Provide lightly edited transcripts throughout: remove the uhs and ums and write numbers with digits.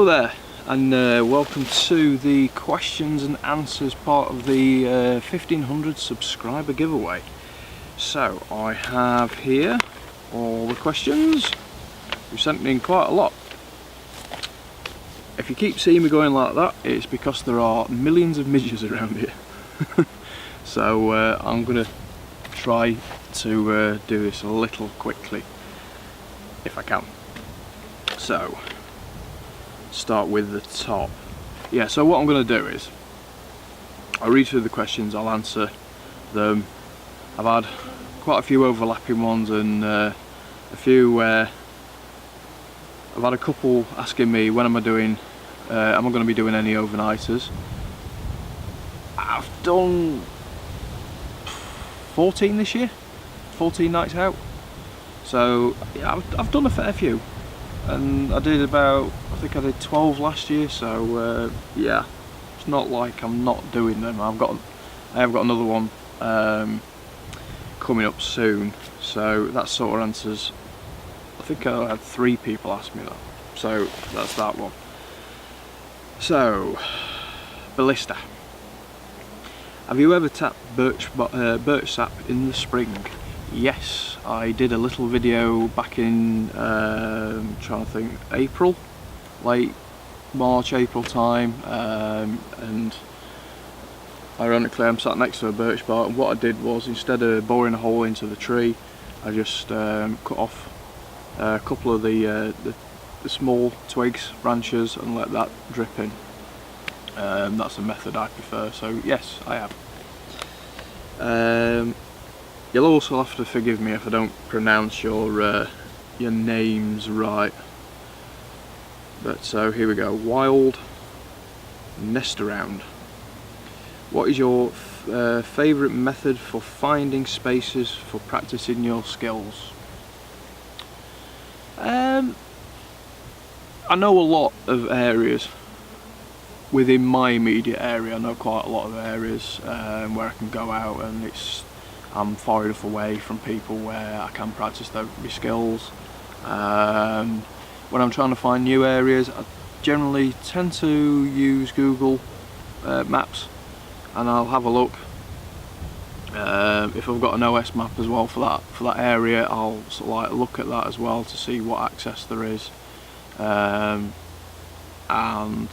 there, and welcome to the questions and answers part of the 1500 subscriber giveaway. So I have here all the questions. You've sent me in quite a lot. If you keep seeing me going like that, it's because there are millions of midges around here. So I'm going to try to do this a little quickly if I can. So start with the top. Yeah, so what I'm going to do is I'll read through the questions, I'll answer them. I've had quite a few overlapping ones and a few where I've had a couple asking me when am I going to be doing any overnighters. I've done 14 this year, 14 nights out, so yeah, I've done a fair few, and I think I did 12 last year, so yeah, it's not like I'm not doing them. I have got another one coming up soon, so that sort of answers. I think I had 3 people ask me that, so that's that one. So, Ballista. Have you ever tapped birch sap in the spring? Yes, I did a little video back in, trying to think, April, late March, April time, and ironically I'm sat next to a birch bark, and what I did was, instead of boring a hole into the tree, I just cut off a couple of the small twigs, branches, and let that drip in. That's a method I prefer, so yes, I have. You'll also have to forgive me if I don't pronounce your names right. But so here we go. Wild Nest Around. What is your favourite method for finding spaces for practicing your skills? I know a lot of areas within my immediate area. I know quite a lot of areas where I can go out, and I'm far enough away from people where I can practice my skills. When I'm trying to find new areas, I generally tend to use Google Maps, and I'll have a look. If I've got an OS map as well for that area, I'll sort of like look at that as well to see what access there is. And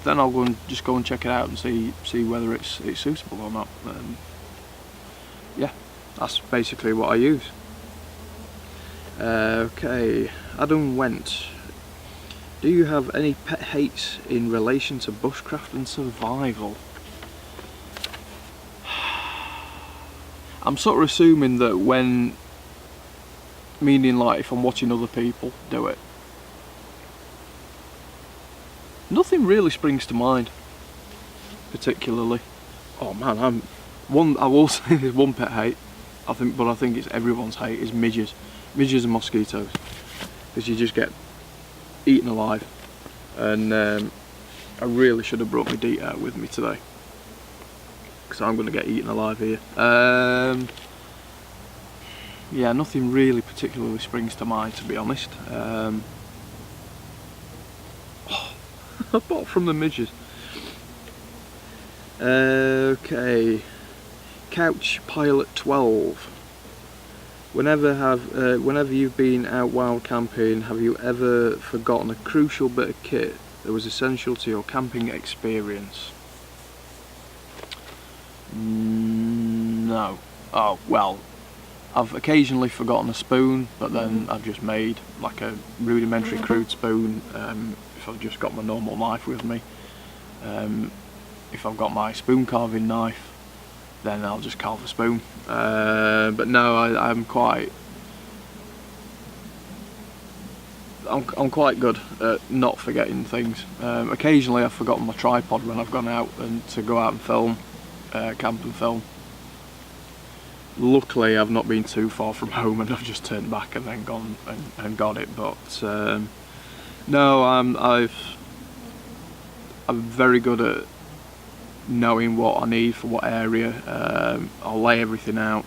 then I'll just go and check it out and see whether it's suitable or not. Yeah, that's basically what I use. Okay, Adam Went. Do you have any pet hates in relation to bushcraft and survival? I'm sort of assuming that meaning like if I'm watching other people do it. Nothing really springs to mind, particularly. Oh man, I will say there's one pet hate, but I think it's everyone's hate, is midges. Midges and mosquitoes. Because you just get eaten alive. And I really should have brought my DEET out with me today, because I'm going to get eaten alive here. Yeah, nothing really particularly springs to mind, to be honest. Apart from the midges. Okay, Couch Pilot 12. Whenever you've been out wild camping, have you ever forgotten a crucial bit of kit that was essential to your camping experience? No. Oh well, I've occasionally forgotten a spoon, but then I've just made like a rudimentary crude spoon. If I've just got my normal knife with me. If I've got my spoon carving knife, then I'll just carve a spoon. But no, I'm quite good at not forgetting things. Occasionally I've forgotten my tripod when I've gone out to go out and film, camp and film. Luckily I've not been too far from home, and I've just turned back and then gone and got it. But no, I'm very good at knowing what I need for what area. I'll lay everything out,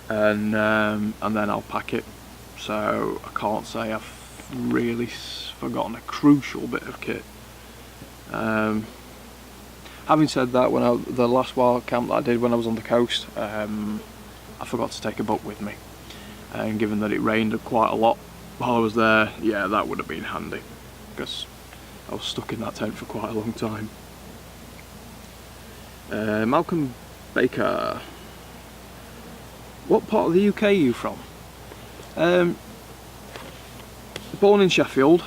and then I'll pack it. So I can't say I've really forgotten a crucial bit of kit. Having said that, the last wild camp that I did when I was on the coast, I forgot to take a book with me, and given that it rained quite a lot while I was there, yeah, that would have been handy, because I was stuck in that tent for quite a long time. Malcolm Baker, what part of the UK are you from? Born in Sheffield,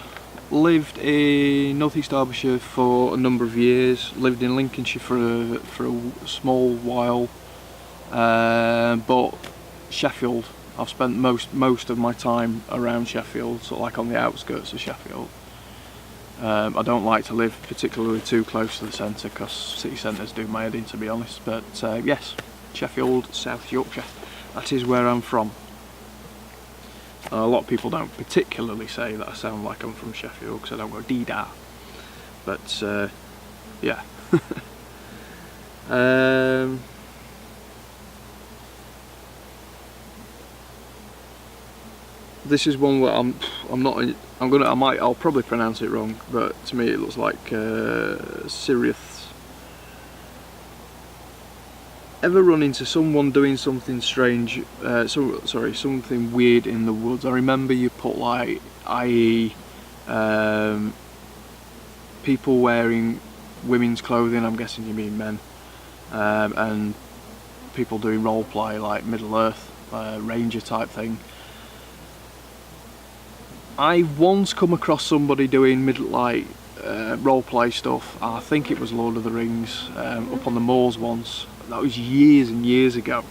lived in North East Derbyshire for a number of years, lived in Lincolnshire for a small while, but Sheffield, I've spent most of my time around Sheffield, sort of like on the outskirts of Sheffield. I don't like to live particularly too close to the centre, because city centres do my head in, to be honest, but yes, Sheffield, South Yorkshire, that is where I'm from. A lot of people don't particularly say that I sound like I'm from Sheffield, because I don't go dee-da, but yeah. This is one where I'll probably pronounce it wrong, but to me it looks like Sirith. Ever run into someone doing something strange, something weird in the woods? I remember you put like, i.e. people wearing women's clothing, I'm guessing you mean men, and people doing role play like Middle Earth, ranger type thing. I once come across somebody doing role play stuff. I think it was Lord of the Rings, up on the moors once. That was years and years ago.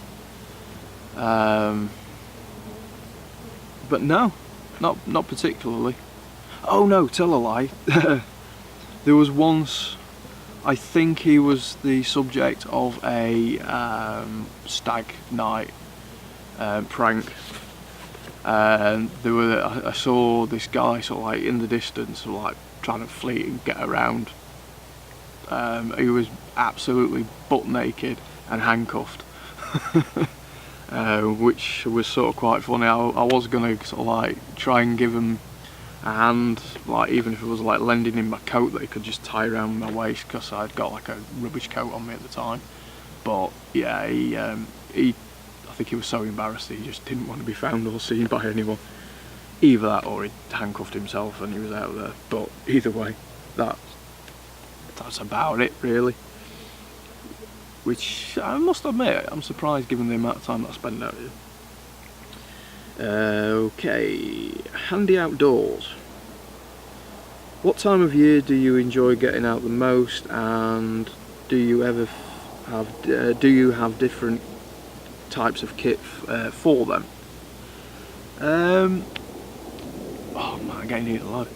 But no, not particularly. Oh no, tell a lie. There was once, I think he was the subject of a stag night prank. And I saw this guy sort of like in the distance, sort of like trying to flee and get around. He was absolutely butt naked and handcuffed, which was sort of quite funny. I was going to sort of like try and give him a hand, like even if it was like lending him my coat that he could just tie around my waist, because I'd got like a rubbish coat on me at the time. But yeah, I think he was so embarrassed that he just didn't want to be found or seen by anyone. Either that or he handcuffed himself and he was out there. But either way, that's about it really. Which I must admit, I'm surprised given the amount of time that I spend out here. Okay, handy outdoors. What time of year do you enjoy getting out the most, and do you have different types of kit for them? Oh man, I'm getting it alive.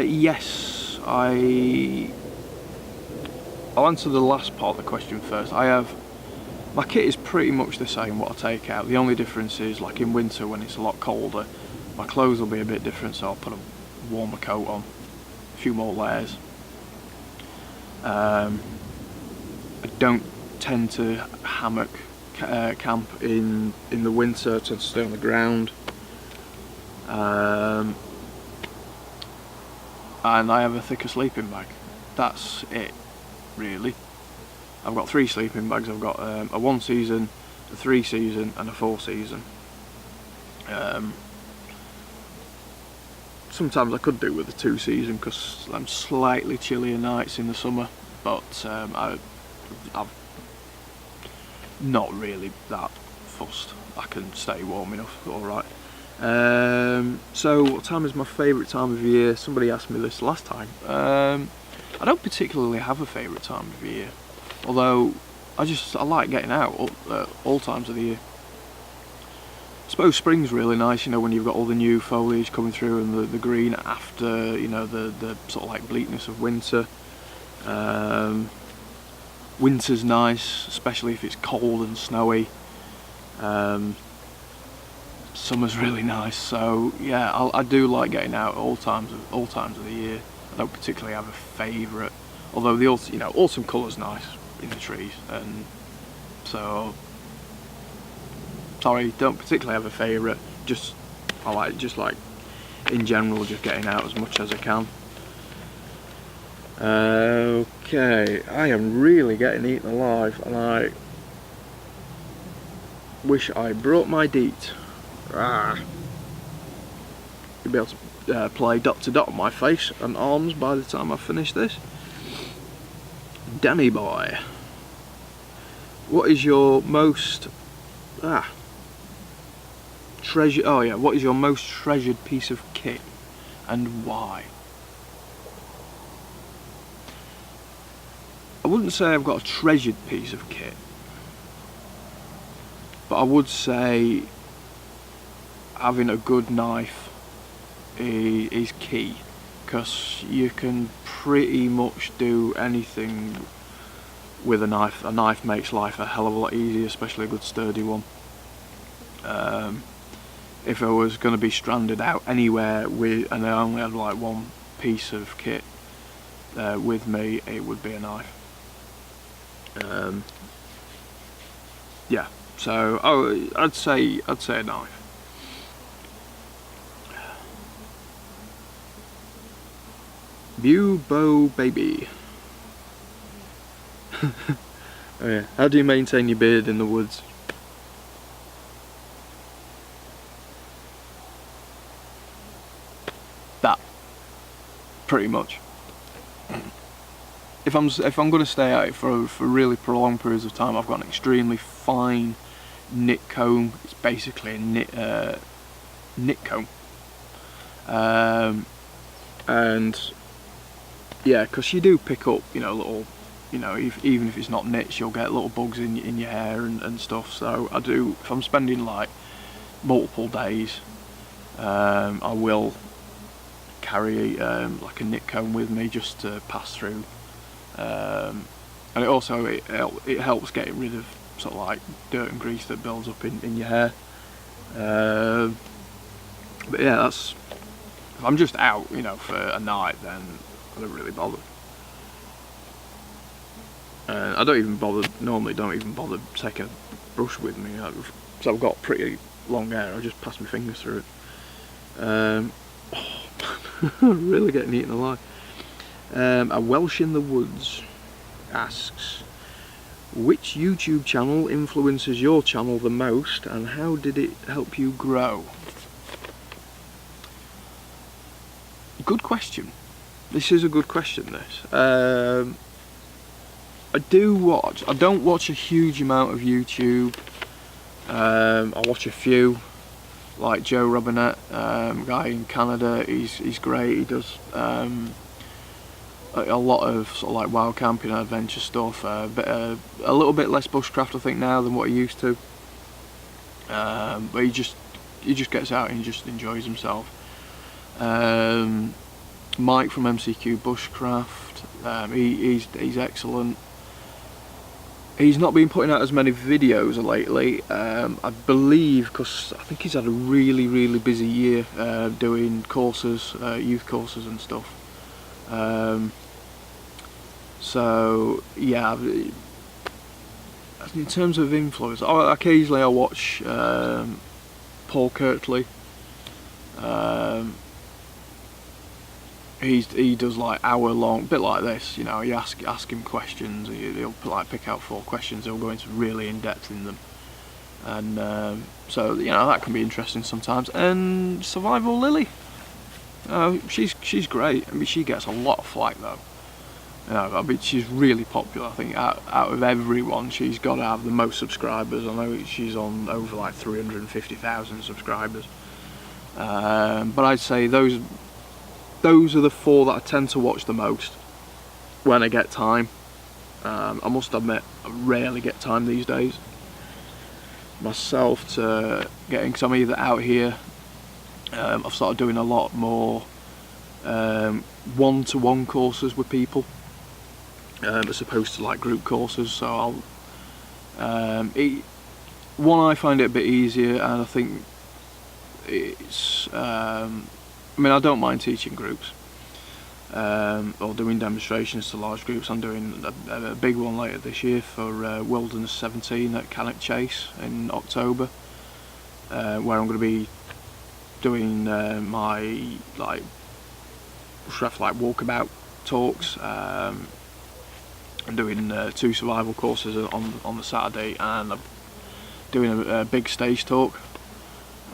Yes, I'll answer the last part of the question first. My kit is pretty much the same what I take out. The only difference is, like in winter when it's a lot colder, my clothes will be a bit different, so I'll put a warmer coat on, a few more layers. I don't tend to hammock camp in the winter. I tend to stay on the ground. And I have a thicker sleeping bag. That's it, really. I've got 3 sleeping bags. I've got a 1 season, a 3 season and a 4 season. Sometimes I could do with a 2 season because I'm slightly chillier nights in the summer, but I'm not really that fussed. I can stay warm enough, alright. So what time is my favourite time of year? Somebody asked me this last time. I don't particularly have a favourite time of year, although I like getting out all times of the year. I suppose spring's really nice, you know, when you've got all the new foliage coming through and the green after, you know, the sort of like bleakness of winter. Winter's nice, especially if it's cold and snowy. Summer's really nice, so yeah, I do like getting out at all times of the year. I don't particularly have a favourite, although the autumn colour's nice in the trees, and so sorry, don't particularly have a favourite. I like in general just getting out as much as I can. Okay, I am really getting eaten alive, and I wish I brought my DEET. You'll be able to play dot to dot on my face and arms by the time I finish this. Danny boy, what is your most treasure? Oh yeah, what is your most treasured piece of kit, and why? I wouldn't say I've got a treasured piece of kit, but I would say having a good knife is key, because you can pretty much do anything with a knife. A knife makes life a hell of a lot easier, especially a good sturdy one. If I was going to be stranded out anywhere and I only had like one piece of kit with me, it would be a knife. Yeah, so I'd say a knife. Bubo baby. Oh yeah. How do you maintain your beard in the woods? That, pretty much. If I'm going to stay out for really prolonged periods of time, I've got an extremely fine knit comb. It's basically a knit comb, and yeah, because you do pick up, little, even if it's not knits, you'll get little bugs in your hair and stuff. So I do, if I'm spending like multiple days, I will carry like a knit comb with me just to pass through. And it also it helps getting rid of sort of like dirt and grease that builds up in your hair. But yeah, if I'm just out, for a night, then I don't really bother. I normally don't even bother take a brush with me. So I've got pretty long hair, I just pass my fingers through it. I'm really getting eaten alive. A Welsh in the Woods asks, which YouTube channel influences your channel the most, and how did it help you grow? Good question. This is a good question, this. I don't watch a huge amount of YouTube. I watch a few, like Joe Robinette, guy in Canada. He's great. He does a lot of sort of like wild camping and adventure stuff. A little bit less bushcraft, I think, now than what he used to. But he just gets out and he just enjoys himself. Mike from MCQ Bushcraft, he's excellent. He's not been putting out as many videos lately, I believe, because I think he's had a really busy year doing courses, youth courses and stuff. So yeah, in terms of influence, occasionally I watch Paul Kirtley. He does like hour-long, bit like this. You ask him questions. He'll like pick out 4 questions. He'll go into really in depth in them, and so that can be interesting sometimes. And Survival Lily, she's great. I mean, she gets a lot of flack though. I mean, she's really popular. I think out of everyone, she's got to have the most subscribers. I know she's on over like 350,000 subscribers. But I'd say those are the 4 that I tend to watch the most when I get time. I must admit, I rarely get time these days myself to getting, because I'm either out here, I've started doing a lot more one-to-one courses with people, as opposed to like group courses. So I find it a bit easier, and I think it's I mean, I don't mind teaching groups or doing demonstrations to large groups. I'm doing a big one later this year for Wilderness 17 at Cannock Chase in October, where I'm going to be doing my bushcraft like walkabout talks. I'm doing 2 survival courses on the Saturday, and I'm doing a big stage talk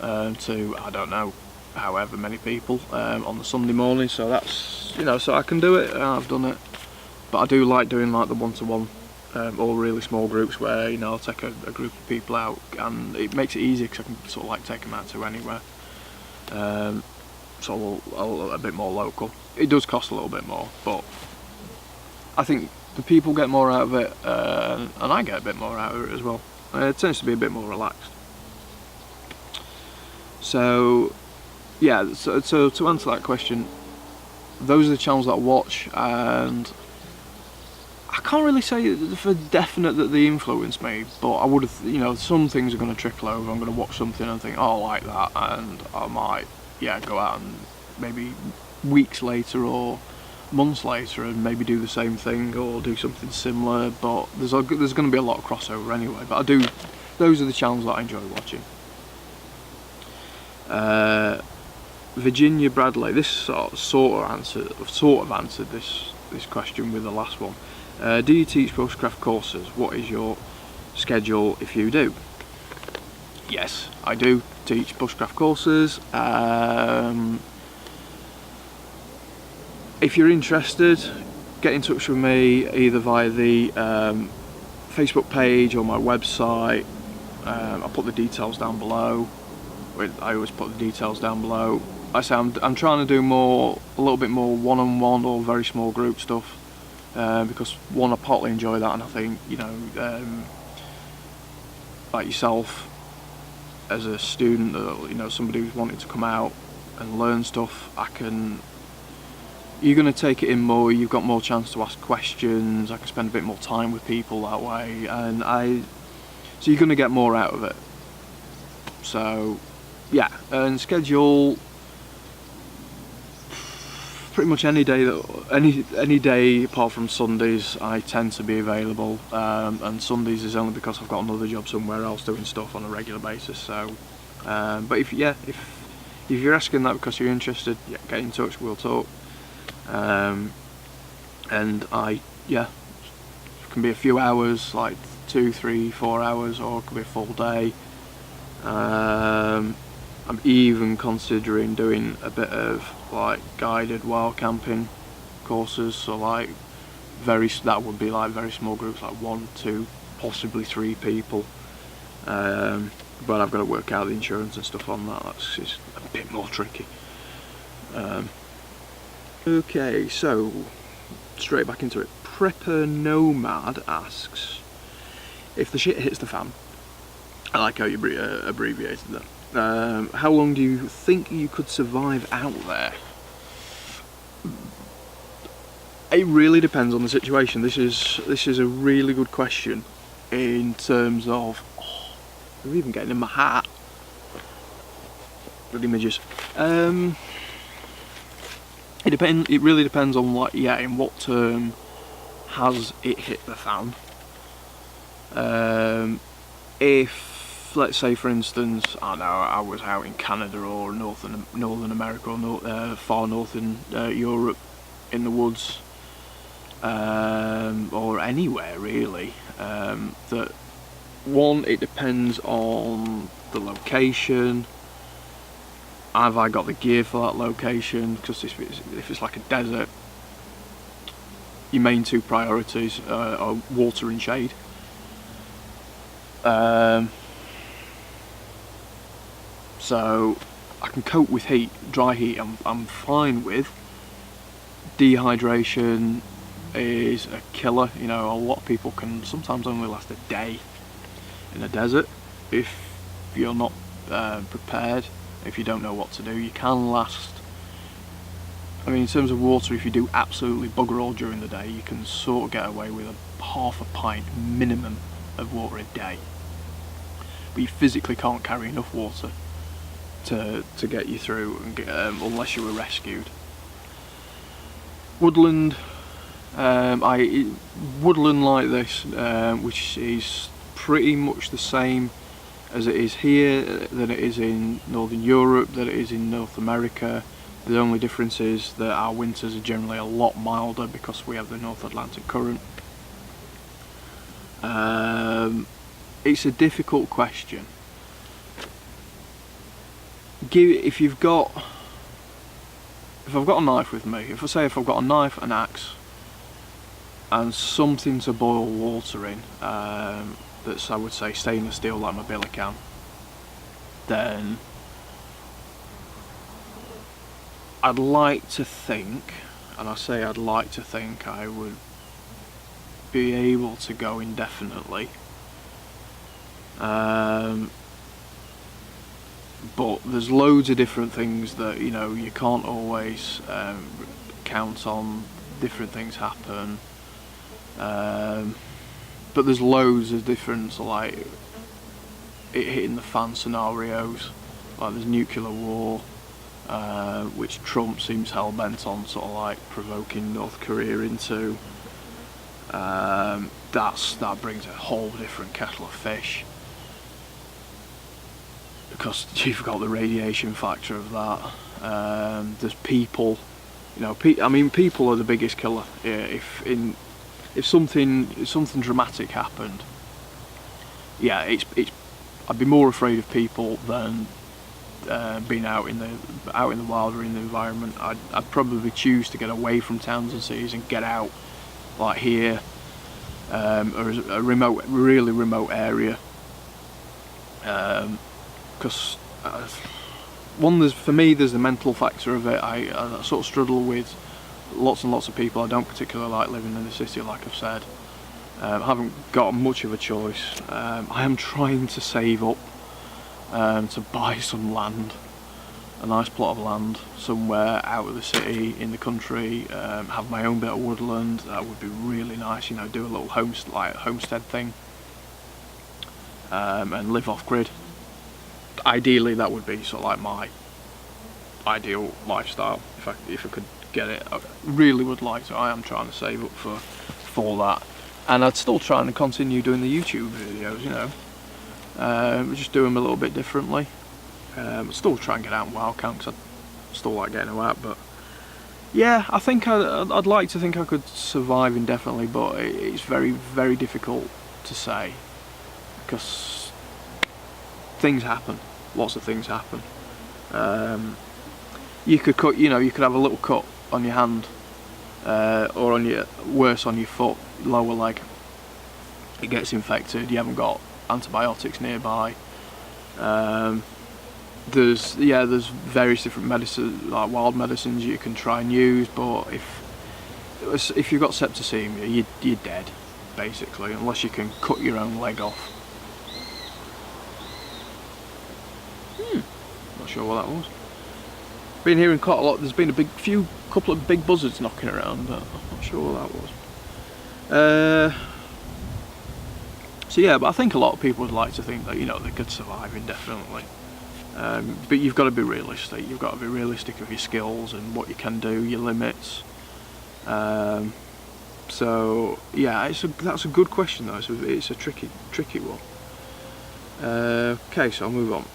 to, I don't know, however many people on the Sunday morning. So that's, so I can do it, and I've done it. But I do like doing like the one-to-one or really small groups where I'll take a group of people out, and it makes it easy because I can sort of like take them out to anywhere. So a bit more local. It does cost a little bit more, but I think the people get more out of it, and I get a bit more out of it as well. It tends to be a bit more relaxed. So yeah, so to answer that question, those are the channels that I watch, and I can't really say for definite that they influence me, but I would have, some things are going to trickle over. I'm going to watch something and think, oh, I like that, and I might, go out and maybe weeks later or months later and maybe do the same thing or do something similar. But there's going to be a lot of crossover anyway. But those are the channels that I enjoy watching. Virginia Bradley, this sort of answered this question with the last one. Do you teach bushcraft courses? What is your schedule if you do? Yes, I do teach bushcraft courses. If you're interested, get in touch with me either via the Facebook page or my website. I'll put the details down below. I always put the details down below. Like I say, I'm trying to do a little bit more one-on-one or very small group stuff. Because one, I partly enjoy that, and I think like yourself as a student, somebody who's wanting to come out and learn stuff, you're going to take it in more. You've got more chance to ask questions. I can spend a bit more time with people that way, and so you're going to get more out of it. So yeah, and schedule. Pretty much any day apart from Sundays I tend to be available, and Sundays is only because I've got another job somewhere else doing stuff on a regular basis. So but if you're asking that because you're interested, get in touch, we'll talk. And it can be a few hours, like 2, 3, 4 hours, or it could be a full day. I'm even considering doing a bit of like guided wild camping courses, so like that would be like very small groups, like 1, 2, possibly 3 people. But I've got to work out the insurance and stuff on that. That's just a bit more tricky. Okay, so straight back into it. Prepper Nomad asks, if the shit hits the fan, I like how you abbreviated that. How long do you think you could survive out there? It really depends on the situation. This is a really good question in terms of. I'm even getting in my hat. Bloody midges. It really depends on in what term has it hit the fan. If, let's say for instance, I don't know, I was out in Canada or Northern America or far north in Europe in the woods, or anywhere really, that one, it depends on the location. Have I got the gear for that location? Because if it's like a desert, your main 2 priorities are water and shade. So I can cope with heat, dry heat I'm fine with. Dehydration is a killer. A lot of people can sometimes only last a day in a desert if you're not prepared, if you don't know what to do. You can last, in terms of water, if you do absolutely bugger all during the day, you can sort of get away with half a pint minimum of water a day. But you physically can't carry enough water to get you through, and unless you were rescued. Woodland, woodland like this, which is pretty much the same as it is here, that it is in Northern Europe, that it is in North America, The only difference is that our winters are generally a lot milder because we have the North Atlantic Current. It's a difficult question. If I've got a knife with me, if I've got a knife, an axe, and something to boil water in, that's, I would say, stainless steel like my billy can, then I'd like to think, and I say I'd like to think, I would be able to go indefinitely. But there's loads of different things that, you know, you can't always count on. Different things happen, but there's loads of different, like, it hitting the fan scenarios. Like there's nuclear war, which Trump seems hell-bent on sort of like provoking North Korea into. That brings a whole different kettle of fish, because you've got the radiation factor of that. There's people, you know, people are the biggest killer. If something dramatic happened, yeah, I'd be more afraid of people than being out in the wild or in the environment. I'd probably choose to get away from towns and cities and get out, like here, or a really remote area. Because for me, there's the mental factor of it. I sort of struggle with lots and lots of people. I don't particularly like living in the city, like I've said. I haven't got much of a choice. I am trying to save up to buy some land, a nice plot of land somewhere out of the city, in the country, have my own bit of woodland. That would be really nice, you know, do a little homestead thing, and live off grid. Ideally that would be sort of like my ideal lifestyle if I could get it. I really would like to. I am trying to save up for that, and I'd still try and continue doing the YouTube videos, you know, just do them a little bit differently. Still try and get out in wild camp, because I still like getting out, but yeah, I think I'd like to think I could survive indefinitely, but it's very, very difficult to say, because things happen. Lots of things happen. You could have a little cut on your hand, or on your foot, lower leg. It gets infected. You haven't got antibiotics nearby. There's various different medicines, like wild medicines you can try and use, but if you've got septicemia, you're dead, basically, unless you can cut your own leg off. Not sure what that was. Been hearing quite a lot. There's been couple of big buzzards knocking around, but I'm not sure what that was. So yeah, but I think a lot of people would like to think that, you know, they could survive indefinitely. But you've got to be realistic. You've got to be realistic of your skills and what you can do, your limits. So yeah, that's a good question though. It's a tricky one. Okay, so I'll move on.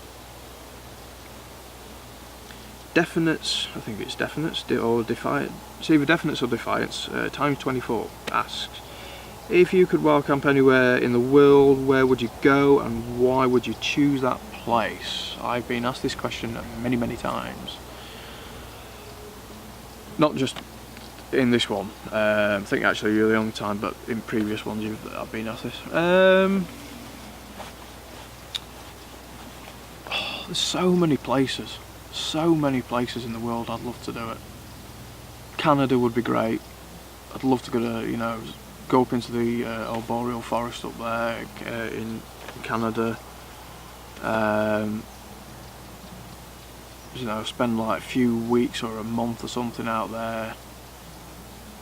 Definites, I think it's definites or defiant. It's either definites or defiance. Times24 asks, if you could wild camp anywhere in the world, where would you go and why would you choose that place? I've been asked this question many, many times. Not just in this one. I think actually you're the only time, but in previous ones I've been asked this. There's so many places. So many places in the world I'd love to do it. Canada would be great. I'd love to go up into the old boreal forest up there in Canada. Spend like a few weeks or a month or something out there,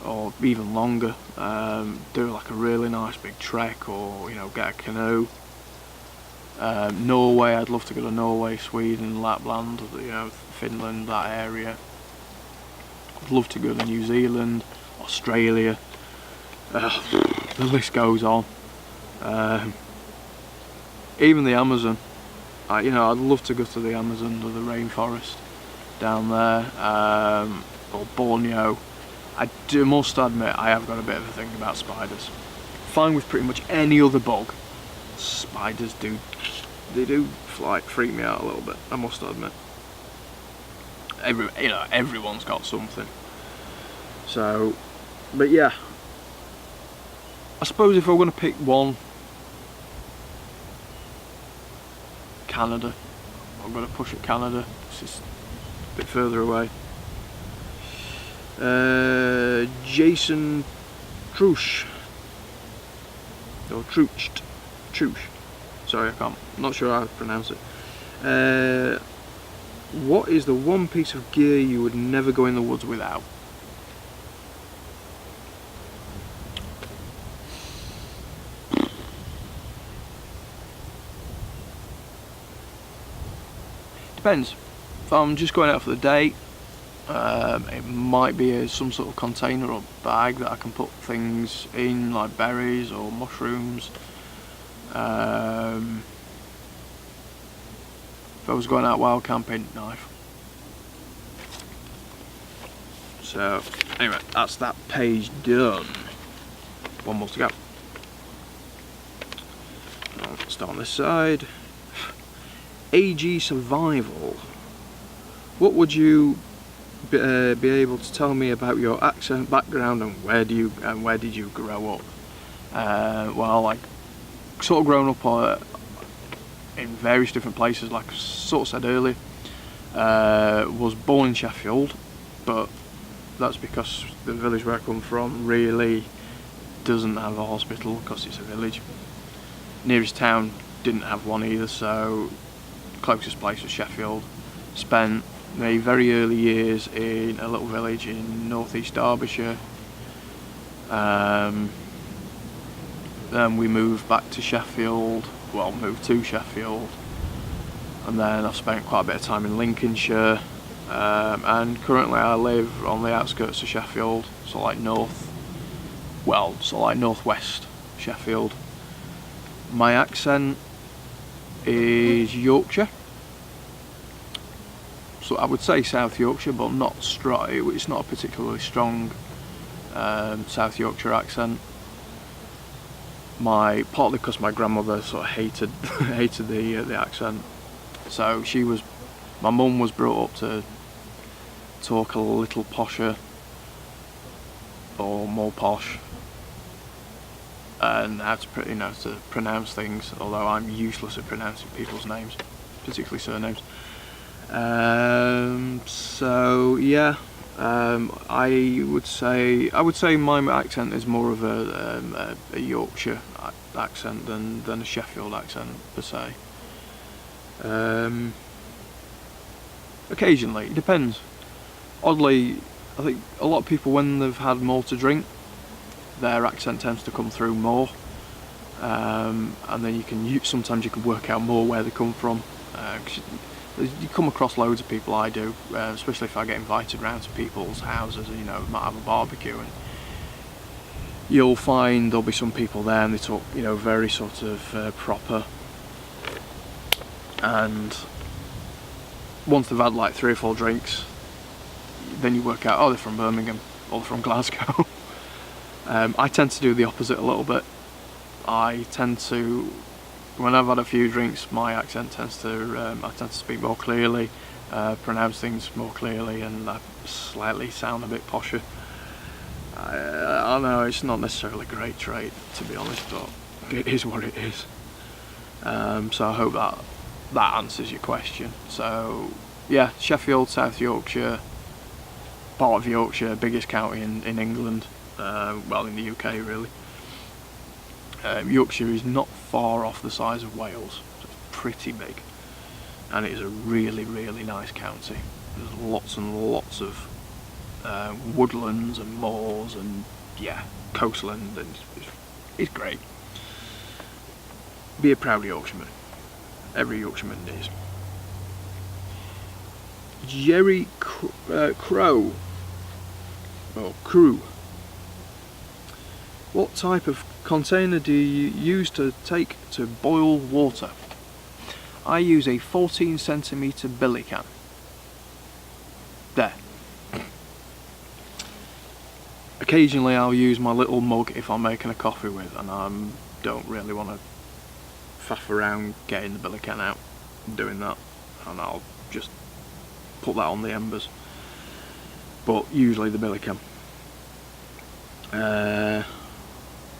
or even longer. Do like a really nice big trek, or get a canoe. Norway, I'd love to go to Norway, Sweden, Lapland, Finland, that area. I'd love to go to New Zealand, Australia. The list goes on. Even the Amazon. I'd love to go to the Amazon or the rainforest. down there, or Borneo. Must admit, I have got a bit of a thing about spiders. Fine with pretty much any other bug, spiders do freak me out a little bit, I must admit. Everyone's got something. So, but yeah, I suppose if I were going to pick one, Canada. I'm going to push at Canada. It's just a bit further away. Jason Trush. Or Truched. Sorry, I'm not sure how to pronounce it. What is the one piece of gear you would never go in the woods without? Depends. If I'm just going out for the day, it might be some sort of container or bag that I can put things in, like berries or mushrooms. If I was going out wild camping, knife. So anyway, that's that page done. One more to go. I'll start on this side. AG Survival. What would you be able to tell me about your accent background and where did you grow up? Well, like, sort of grown up in various different places, like I sort of said earlier. Was born in Sheffield, but that's because the village where I come from really doesn't have a hospital because it's a village. Nearest town didn't have one either, so closest place was Sheffield. Spent my very early years in a little village in northeast Derbyshire. Then we moved back to Sheffield, moved to Sheffield, and then I've spent quite a bit of time in Lincolnshire, and currently I live on the outskirts of Sheffield, so like northwest Sheffield. My accent is Yorkshire, so I would say South Yorkshire, but not strong. It's not a particularly strong South Yorkshire accent. Partly because my grandmother sort of hated the accent, so my mum was brought up to talk a little posher or more posh, and how to pronounce things, although I'm useless at pronouncing people's names, particularly surnames. So yeah, I would say my accent is more of a Yorkshire accent than a Sheffield accent per se. Occasionally, it depends. Oddly, I think a lot of people, when they've had more to drink, their accent tends to come through more, and then sometimes you can work out more where they come from. You come across loads of people, I do, especially if I get invited round to people's houses, might have a barbecue, and you'll find there'll be some people there and they talk, very sort of proper, and once they've had like 3 or 4 drinks, then you work out, they're from Birmingham or they're from Glasgow. I tend to do the opposite a little bit. When I've had a few drinks, my accent I tend to speak more clearly, pronounce things more clearly, and I slightly sound a bit posher. I know it's not necessarily a great trait, to be honest, but it is what it is. So I hope that answers your question. So yeah, Sheffield, South Yorkshire, part of Yorkshire, biggest county in England, in the UK really. Yorkshire is not far off the size of Wales, so it's pretty big, and it is a really, really nice county. There's lots and lots of woodlands and moors and coastland, and it's great. Be a proud Yorkshireman. Every Yorkshireman is. Jerry Crow, or Crew. What type of container do you use to take to boil water? I use a 14 centimetre billy can. there. Occasionally I'll use my little mug if I'm making a coffee with, and I don't really want to faff around getting the billy can out and doing that, and I'll just put that on the embers. But usually the billy can.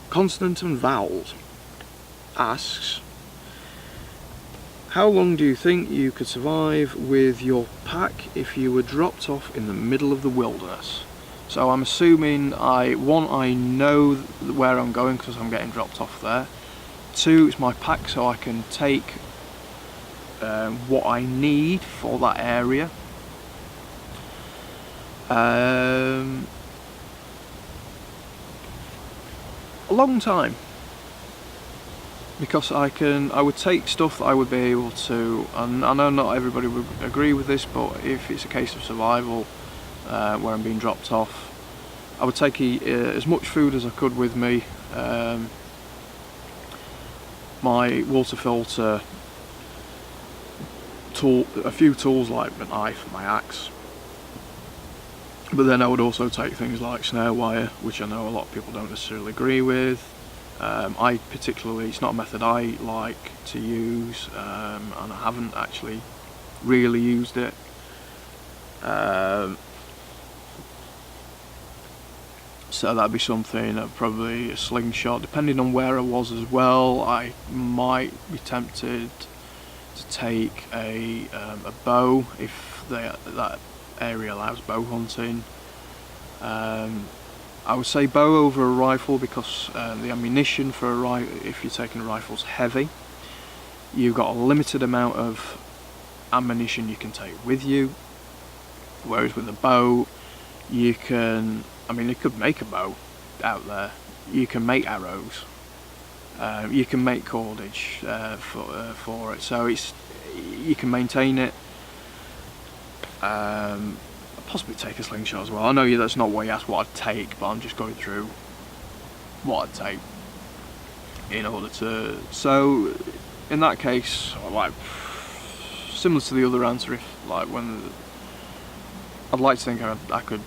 Constant and Vowels asks, how long do you think you could survive with your pack if you were dropped off in the middle of the wilderness? So I'm assuming I know where I'm going because I'm getting dropped off there. 2, it's my pack, so I can take what I need for that area. A long time, because I would take stuff that I would be able to, and I know not everybody would agree with this, but if it's a case of survival where I'm being dropped off, I would take as much food as I could with me, my water filter, a few tools like my knife and my axe, but then I would also take things like snare wire, which I know a lot of people don't necessarily agree with. I particularly, it's not a method I like to use, and I haven't actually really used it. So that'd be something, probably a slingshot, depending on where I was as well. I might be tempted to take a bow if that area allows bow hunting. I would say bow over a rifle because the ammunition for a rifle, if you're taking a rifle, is heavy. You've got a limited amount of ammunition you can take with you, whereas with a bow you can, you could make a bow out there, you can make arrows, you can make cordage for it, so you can maintain it. Possibly take a slingshot as well. I know that's not what you asked what I'd take, but I'm just going through what I'd take in order to. So in that case, like similar to the other answer, if when I'd like to think I could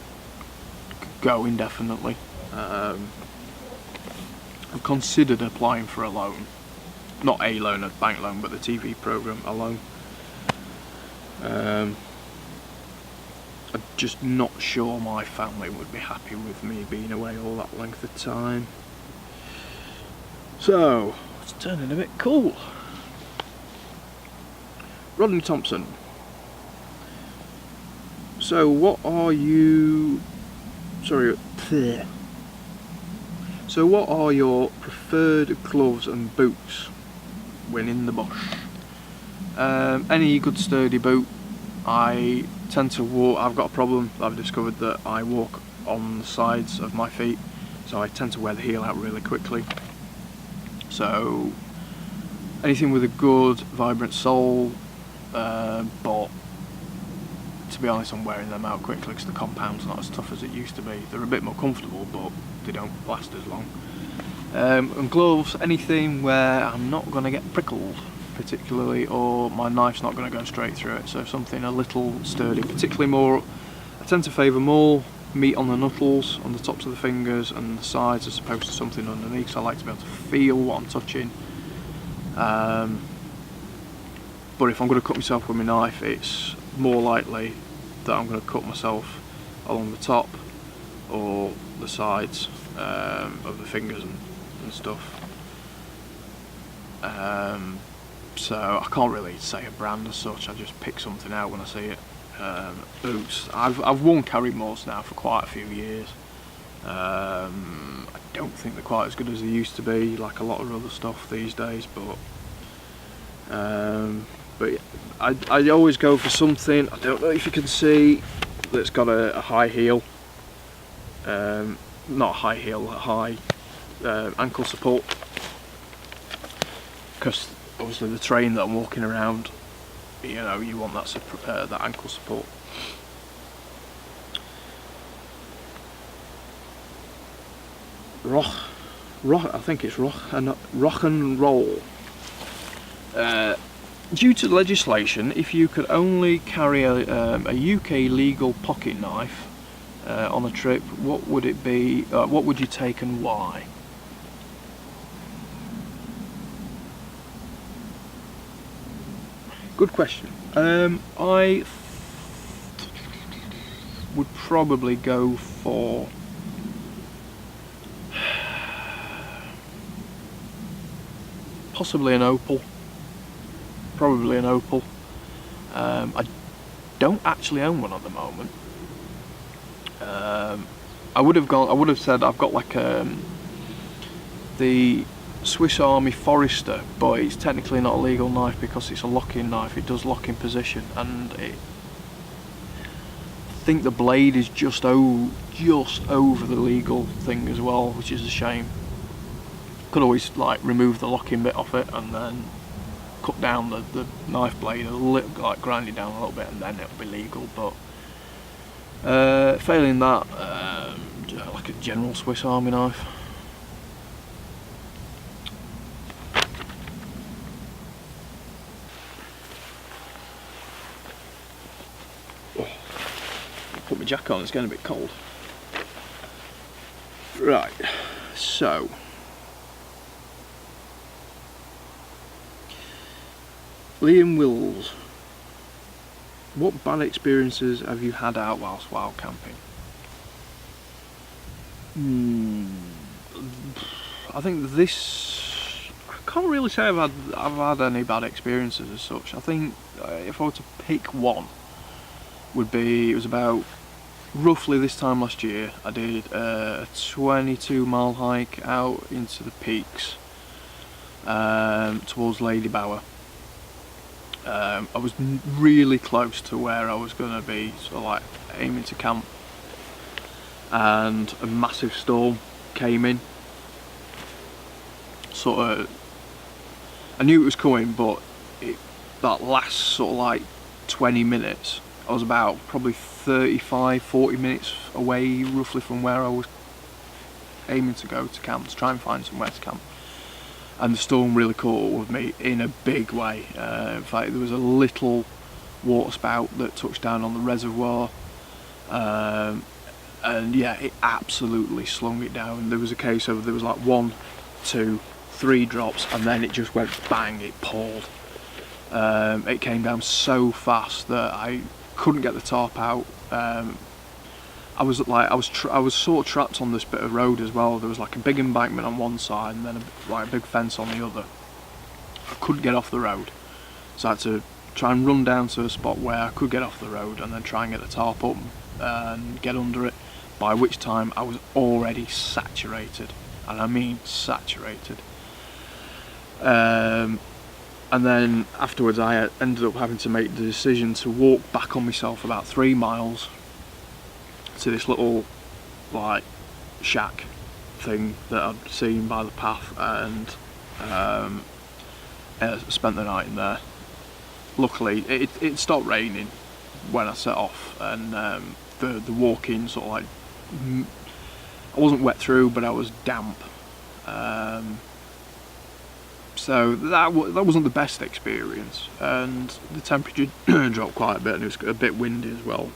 go indefinitely. I've considered applying for a loan, not a loan, a bank loan, but the TV program alone. I'm just not sure my family would be happy with me being away all that length of time. So, it's turning a bit cool. Rodney Thompson. So what are your preferred gloves and boots when in the bush? Any good sturdy boot. I tend to walk, I've got a problem, I've discovered that I walk on the sides of my feet, so I tend to wear the heel out really quickly. So anything with a good vibrant sole, but to be honest I'm wearing them out quickly because the compound's not as tough as it used to be. They're a bit more comfortable but they don't last as long. And gloves, anything where I'm not going to get prickled particularly, or my knife's not going to go straight through it, so something a little sturdy, particularly more, I tend to favour more meat on the knuckles, on the tops of the fingers and the sides, as opposed to something underneath, so I like to be able to feel what I'm touching. But if I'm going to cut myself with my knife, it's more likely that I'm going to cut myself along the top or the sides of the fingers and stuff. So I can't really say a brand as such, I just pick something out when I see it. Boots, I've worn Carrymores now for quite a few years. I don't think they're quite as good as they used to be, like a lot of other stuff these days, but I always go for something, I don't know if you can see, that's got a high heel, not a high heel, a high ankle support, because obviously the terrain that I'm walking around, you know, you want that ankle support. I think it's rock and roll. Due to legislation, if you could only carry a UK legal pocket knife on a trip, what would it be? What would you take and why? Good question. I would probably go for possibly an opal. Probably an opal. I don't actually own one at the moment. I would have said I've got like the Swiss Army Forester, but it's technically not a legal knife because it's a lock-in knife. It does lock in position, and I think the blade is just over the legal thing as well, which is a shame. Could always like remove the locking bit off it and then cut down the knife blade a little, like grind it down a little bit, and then it'll be legal. But failing that, like a general Swiss Army knife. Put my jacket on, it's getting a bit cold. Right, so Liam Wills, what bad experiences have you had out whilst wild camping? I think I can't really say I've had any bad experiences as such. I think if I were to pick one, it was about roughly this time last year. I did a 22-mile hike out into the peaks towards Lady Bower. I was really close to where I was going to be, so like aiming to camp, and a massive storm came in. Sort of, I knew it was coming, but that last sort of like 20 minutes, I was about probably 35-40 minutes away roughly from where I was aiming to go to camp, to try and find somewhere to camp. And the storm really caught up with me in a big way. In fact, there was a little water spout that touched down on the reservoir, and yeah, it absolutely slung it down. There was a case of there was like 1, 2, 3 drops, and then it just went bang, it poured. It came down so fast that I couldn't get the tarp out. I was sort of trapped on this bit of road as well. There was like a big embankment on one side and then a big fence on the other. I couldn't get off the road, so I had to try and run down to a spot where I could get off the road and then try and get the tarp up and get under it, by which time I was already saturated, and I mean saturated. And then afterwards I ended up having to make the decision to walk back on myself about 3 miles to this little like shack thing that I'd seen by the path, and spent the night in there. Luckily it stopped raining when I set off, and the walk-in sort of like, I wasn't wet through, but I was damp, so that wasn't the best experience, and the temperature dropped quite a bit, and it was a bit windy as well.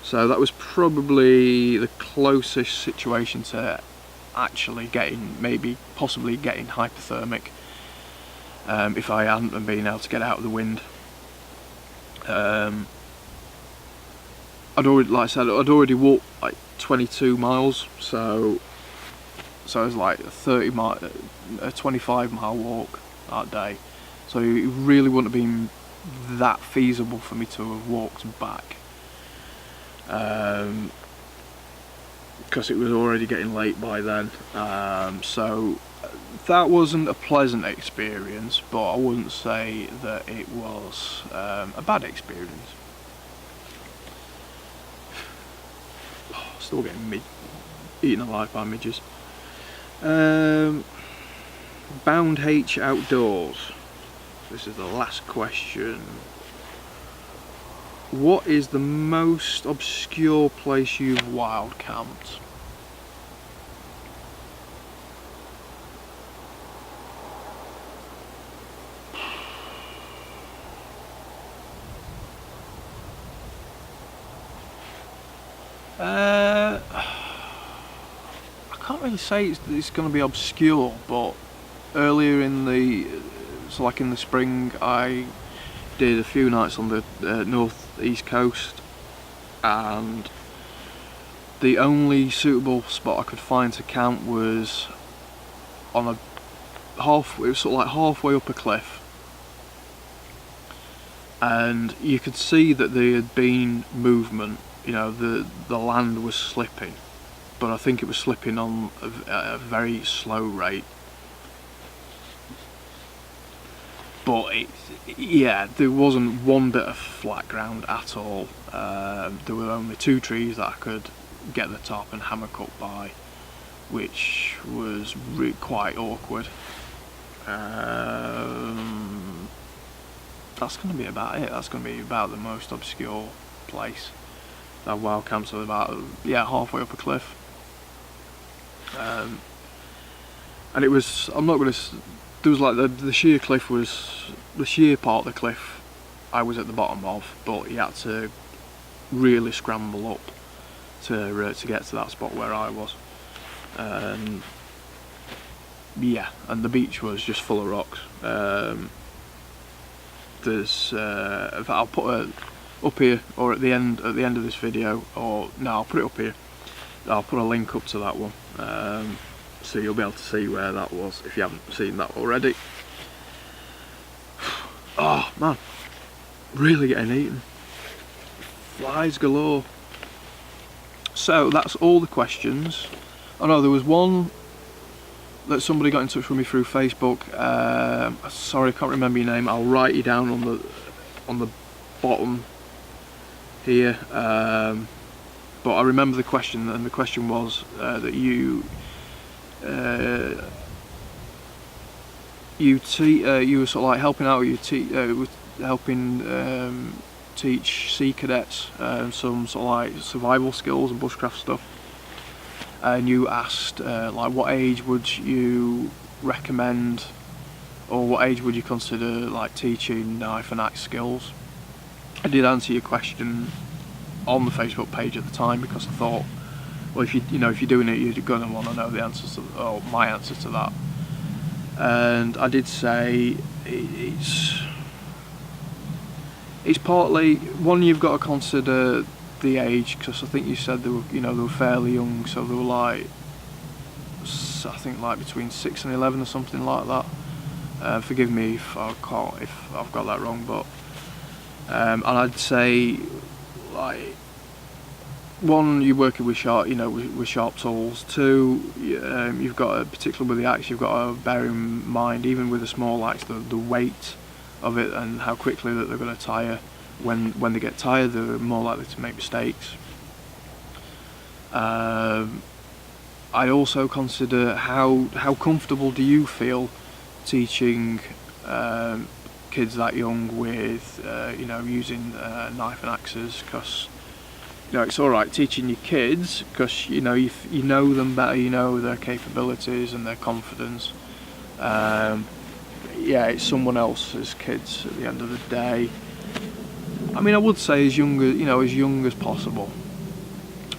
So that was probably the closest situation to actually possibly getting hypothermic, if I hadn't been able to get out of the wind. I'd already walked like 22 miles, so it was like a 25-mile walk that day. So it really wouldn't have been that feasible for me to have walked back, because it was already getting late by then. So that wasn't a pleasant experience, but I wouldn't say that it was a bad experience. Still getting eaten alive by midges. Bound H Outdoors. This is the last question. What is the most obscure place you've wild camped? I can't really say it's going to be obscure, but earlier in the, so like in the spring, I did a few nights on the north east coast, and the only suitable spot I could find to camp was on it was sort of like halfway up a cliff, and you could see that there had been movement. You know, the land was slipping, but I think it was slipping on a very slow rate. But yeah, there wasn't one bit of flat ground at all. There were only 2 trees that I could get the top and hammock up by, which was quite awkward. That's going to be about it. That's going to be about the most obscure place that wild camps are about. Yeah, halfway up a cliff. And it was, I'm not going to, there was like the sheer cliff was, the sheer part of the cliff I was at the bottom of, but you had to really scramble up to get to that spot where I was. Yeah, and the beach was just full of rocks. There's, I'll put it up here, or at the end of this video, or no, I'll put it up here. I'll put a link up to that one, so you'll be able to see where that was if you haven't seen that already. Oh man, really getting eaten. Flies galore. So that's all the questions. Oh no, there was one that somebody got in touch with me through Facebook. Sorry, I can't remember your name. I'll write you down on the bottom here. But I remember the question, and the question was that you were sort of like helping out. With helping teach Sea Cadets some sort of like survival skills and bushcraft stuff. And you asked like what age would you recommend, or what age would you consider like teaching knife and axe skills. I did answer your question on the Facebook page at the time, because I thought, well, if you're doing it, you're going to want to know the answers to, or my answer to that. And I did say it's partly one, you've got to consider the age, because I think you said they were fairly young, so they were like, I think like between 6 and 11 or something like that. Forgive me if I've got that wrong, but and I'd say, like, one, you're working with sharp, with sharp tools. 2, you've got to, particularly with the axe, you've got to bear in mind, even with a small axe, the weight of it and how quickly that they're going to tire. When they get tired, they're more likely to make mistakes. I also consider how comfortable do you feel teaching kids that young with using knife and axes, because it's all right teaching your kids, because you know them better, you know their capabilities and their confidence. Yeah, it's someone else's kids at the end of the day. I mean, I would say as young as possible,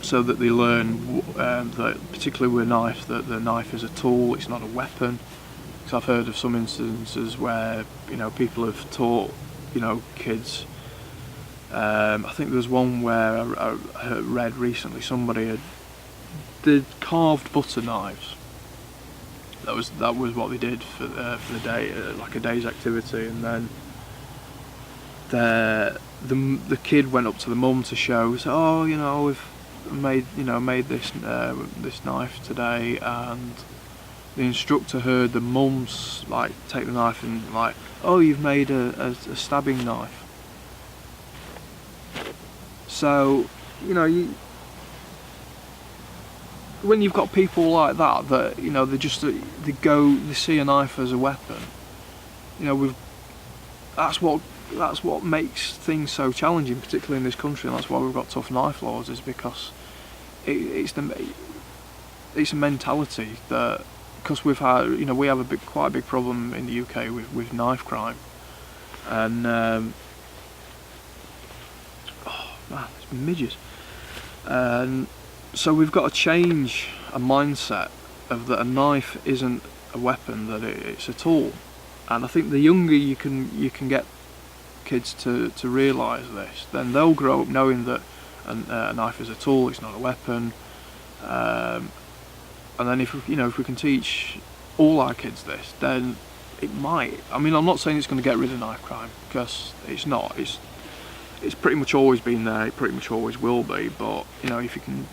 so that they learn that, particularly with knives, that the knife is a tool, it's not a weapon. Because I've heard of some instances where people have taught kids. I think there was one where I read recently somebody did carved butter knives. That was what they did for the day, like a day's activity, and then the kid went up to the mum to show, so, oh, we've made this knife today, and the instructor heard the mums like take the knife and like, oh, you've made a stabbing knife. So when you've got people like that they see a knife as a weapon, that's what makes things so challenging, particularly in this country, and that's why we've got tough knife laws, is because it's a mentality that, because we've had, we have quite a big problem in the UK with knife crime, and oh man, it's been midges. And so we've got to change a mindset of that a knife isn't a weapon, that it's a tool. And I think the younger you can get kids to realise this, then they'll grow up knowing that a knife is a tool, it's not a weapon. And then if we can teach all our kids this, then it might. I mean, I'm not saying it's going to get rid of knife crime, because it's not. It's pretty much always been there. It pretty much always will be. But if you can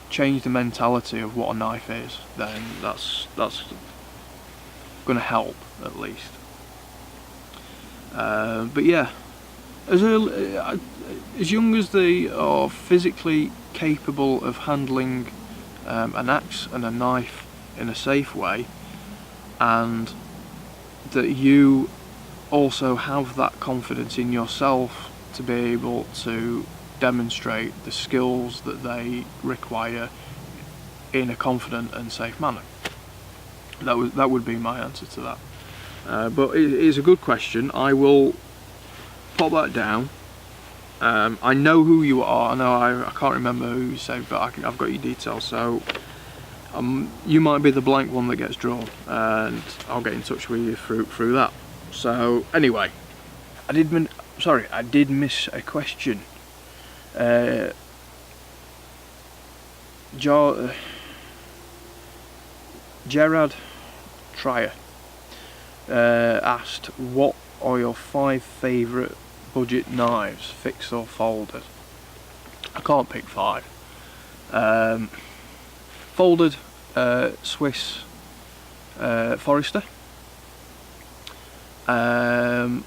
change the mentality of what a knife is, then that's going to help at least. But yeah, as young as they are physically capable of handling an axe and a knife in a safe way, and that you also have that confidence in yourself to be able to demonstrate the skills that they require in a confident and safe manner. That would be my answer to that. But it is a good question. I will pop that down. I know who you are. I can't remember who you said, but I've got your details. So you might be the blank one that gets drawn, and I'll get in touch with you through that. So anyway, I did miss a question. Gerard Trier asked, what are your 5 favourite budget knives, fixed or folded? I can't pick 5. Folded, Swiss Forester,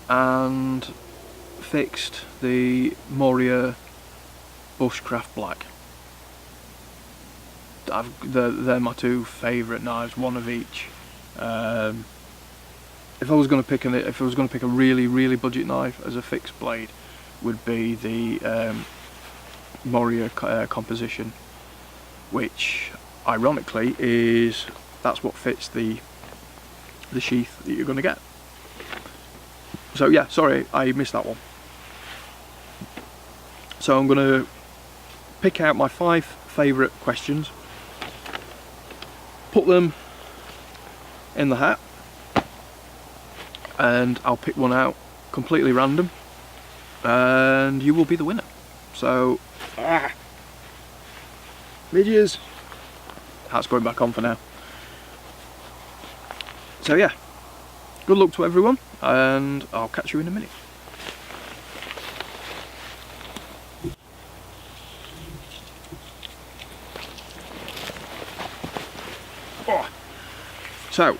and fixed, the Moria Bushcraft Black. They're my 2 favourite knives, one of each. If I was going to pick a really budget knife as a fixed blade, would be the Moria composition, which ironically that's what fits the sheath that you're going to get. So yeah, sorry I missed that one. So I'm going to pick out my 5 favourite questions, put them in the hat, and I'll pick one out completely random, and you will be the winner. So, midges. Hat's going back on for now. So yeah, good luck to everyone, and I'll catch you in a minute. So,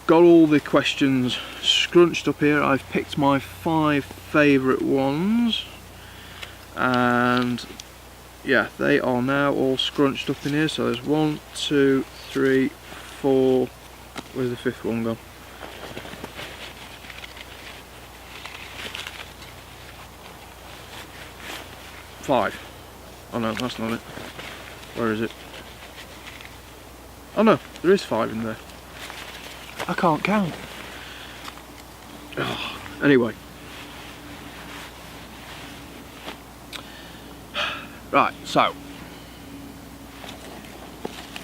got all the questions scrunched up here. I've picked my 5 favourite ones, and yeah, they are now all scrunched up in here. So there's 1, 2, 3, 4. Where's the 5th one gone? Five. Oh no, that's not it. Where is it? Oh no, there is 5 in there. I can't count. Oh, anyway. Right, so.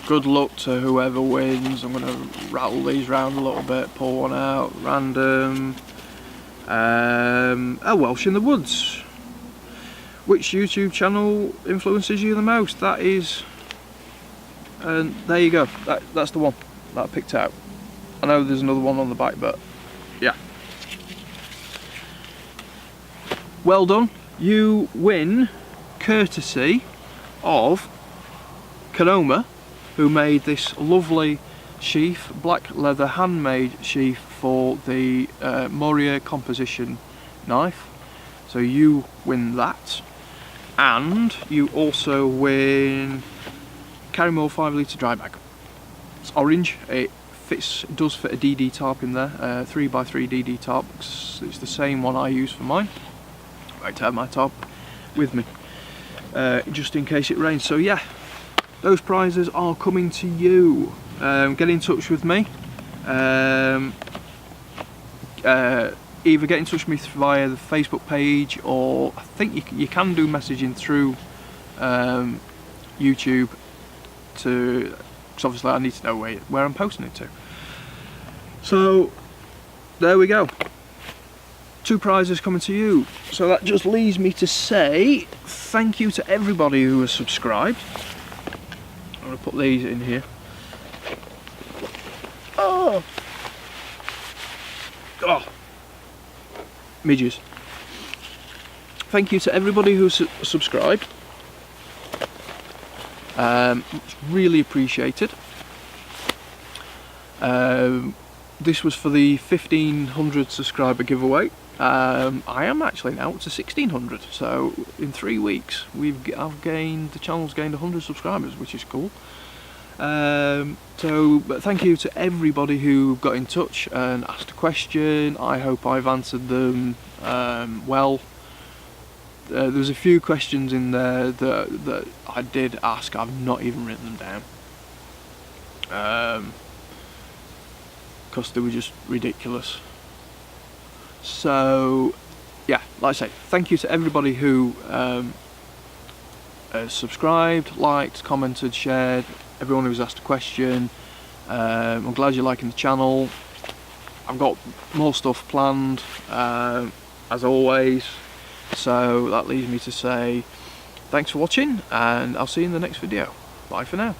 Good luck to whoever wins. I'm going to rattle these round a little bit, pull one out, random. A Welsh in the Woods. Which YouTube channel influences you the most? That is... And there you go, that's the one that I picked out. I know there's another one on the back, but yeah. Well done. You win courtesy of Konoma, who made this lovely sheath, black leather handmade sheath for the Moria composition knife. So you win that, and you also win Karrimor 5 litre dry bag. It's orange. It does fit a DD tarp in there, 3x3 DD tarp. It's the same one I use for mine. I like to have my tarp with me, just in case it rains. So yeah, those prizes are coming to you. Get in touch with me. Either get in touch with me via the Facebook page, or I think you can do messaging through YouTube to, because obviously I need to know where I'm posting it to. So there we go, 2 prizes coming to you. So that just leaves me to say thank you to everybody who has subscribed. I'm going to put these in here. Oh, midges. Thank you to everybody who subscribed. It's really appreciated. This was for the 1500 subscriber giveaway. I am actually now up to 1600, so in 3 weeks the channel's gained 100 subscribers, which is cool. But thank you to everybody who got in touch and asked a question. I hope I've answered them well. There's a few questions in there that I did ask. I've not even written them down because they were just ridiculous. So yeah, like I say, thank you to everybody who subscribed, liked, commented, shared, everyone who's asked a question. I'm glad you're liking the channel. I've got more stuff planned as always, so that leaves me to say thanks for watching, and I'll see you in the next video. Bye for now.